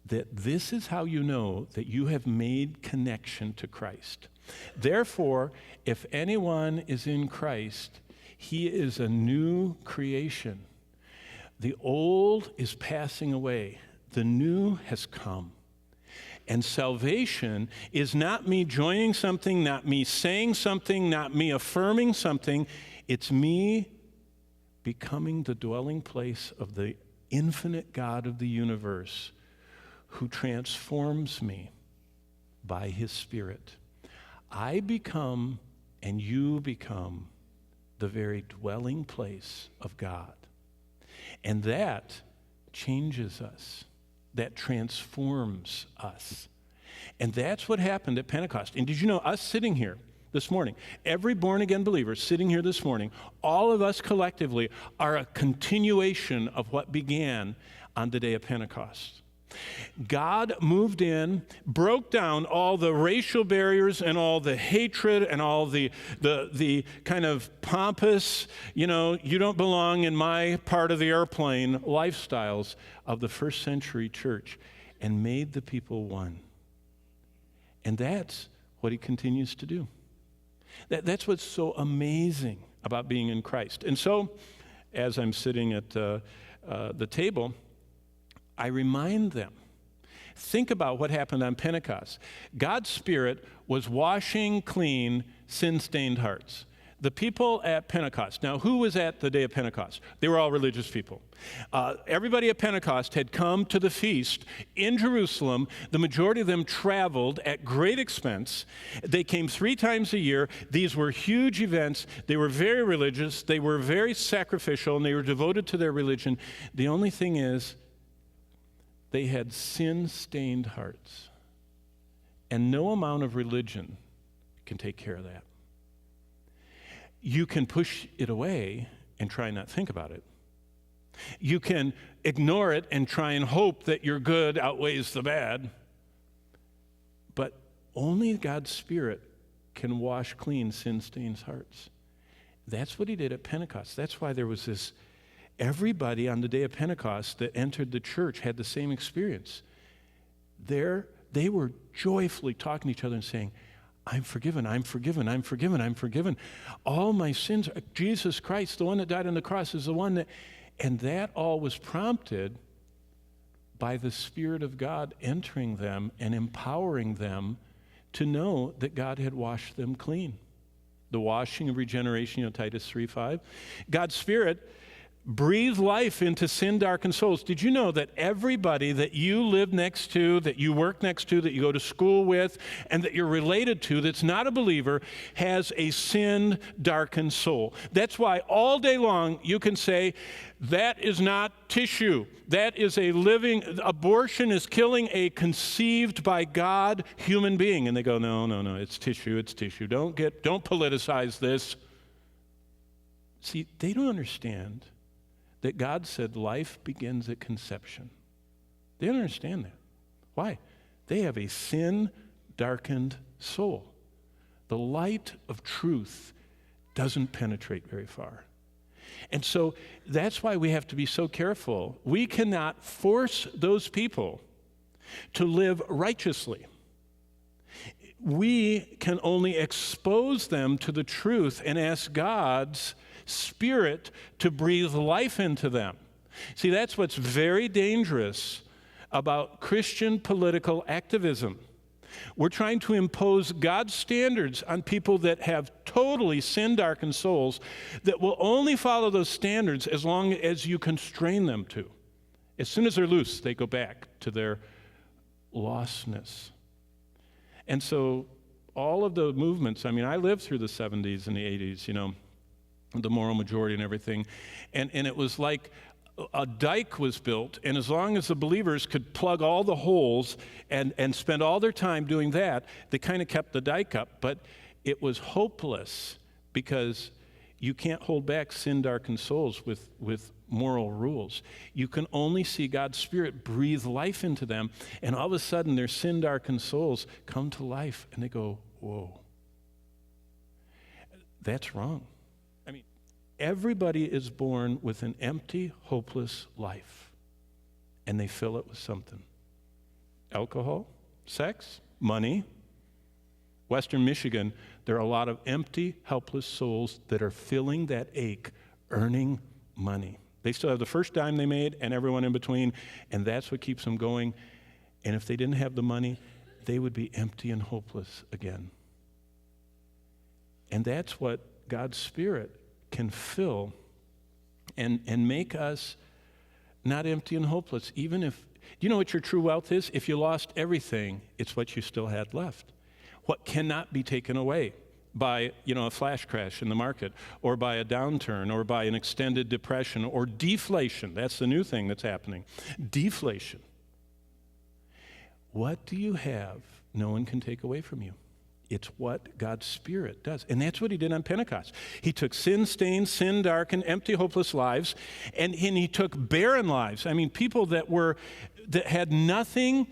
that this is how you know that you have made connection to Christ. Therefore, if anyone is in Christ, he is a new creation. The old is passing away. The new has come. And salvation is not me joining something, not me saying something, not me affirming something. It's me becoming the dwelling place of the infinite God of the universe who transforms me by his Spirit. I become and you become the very dwelling place of God. And that changes us. That transforms us. And that's what happened at Pentecost. And did you know, us sitting here this morning, every born-again believer sitting here this morning, all of us collectively are a continuation of what began on the day of Pentecost. God moved in, broke down all the racial barriers and all the hatred and all the kind of pompous, you don't belong in my part of the airplane lifestyles of the first century church, and made the people one. And that's what he continues to do. That's what's so amazing about being in Christ. And so, as I'm sitting at the table, I remind them, think about what happened on Pentecost. God's Spirit was washing clean sin-stained hearts. The people at Pentecost. Now, who was at the day of Pentecost? They were all religious people. Everybody at Pentecost had come to the feast in Jerusalem. The majority of them traveled at great expense. They came 3 times a year. These were huge events. They were very religious. They were very sacrificial, and they were devoted to their religion. The only thing is, they had sin-stained hearts. And no amount of religion can take care of that. You can push it away and try not to think about it. You can ignore it and try and hope that your good outweighs the bad. But only God's Spirit can wash clean sin-stained hearts. That's what he did at Pentecost. That's why there was this, everybody on the day of Pentecost that entered the church had the same experience. They were joyfully talking to each other and saying, I'm forgiven, I'm forgiven, I'm forgiven, I'm forgiven. All my sins, Jesus Christ, the one that died on the cross, is the one that, and that all was prompted by the Spirit of God entering them and empowering them to know that God had washed them clean. The washing of regeneration, Titus 3:5. God's Spirit breathe life into sin-darkened souls. Did you know that everybody that you live next to, that you work next to, that you go to school with, and that you're related to that's not a believer has a sin-darkened soul? That's why all day long you can say, that is not tissue. That is a living, abortion is killing a conceived by God human being. And they go, no, it's tissue, it's tissue. Don't politicize this. See, they don't understand that God said life begins at conception. They don't understand that. Why? They have a sin-darkened soul. The light of truth doesn't penetrate very far. And so that's why we have to be so careful. We cannot force those people to live righteously. We can only expose them to the truth and ask God's Spirit to breathe life into them. See, that's what's very dangerous about Christian political activism. We're trying to impose God's standards on people that have totally sin-darkened souls that will only follow those standards as long as you constrain them to. As soon as they're loose, they go back to their lostness. And so all of the movements, I lived through the 70s and the 80s, the moral majority and everything. And it was like a dike was built, and as long as the believers could plug all the holes and spend all their time doing that, they kind of kept the dike up. But it was hopeless because you can't hold back sin-darkened souls with moral rules. You can only see God's Spirit breathe life into them, and all of a sudden their sin-darkened souls come to life, and they go, whoa. That's wrong. Everybody is born with an empty, hopeless life, and they fill it with something. Alcohol, sex, money. Western Michigan, there are a lot of empty, helpless souls that are filling that ache, earning money. They still have the first dime they made and everyone in between, and that's what keeps them going. And if they didn't have the money, they would be empty and hopeless again. And that's what God's Spirit can fill and make us not empty and hopeless. Even if, do you know what your true wealth is? If you lost everything, it's what you still had left. What cannot be taken away by, a flash crash in the market, or by a downturn, or by an extended depression, or deflation. That's the new thing that's happening. Deflation. What do you have no one can take away from you? It's what God's Spirit does. And that's what he did on Pentecost. He took sin-stained, sin-darkened, empty, hopeless lives, and he took barren lives. I mean, people that had nothing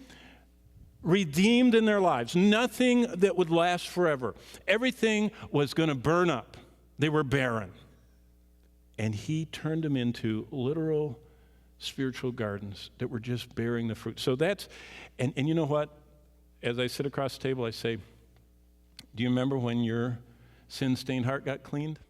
redeemed in their lives, nothing that would last forever. Everything was going to burn up. They were barren. And he turned them into literal spiritual gardens that were just bearing the fruit. So that's, and you know what? As I sit across the table, I say, do you remember when your sin-stained heart got cleaned?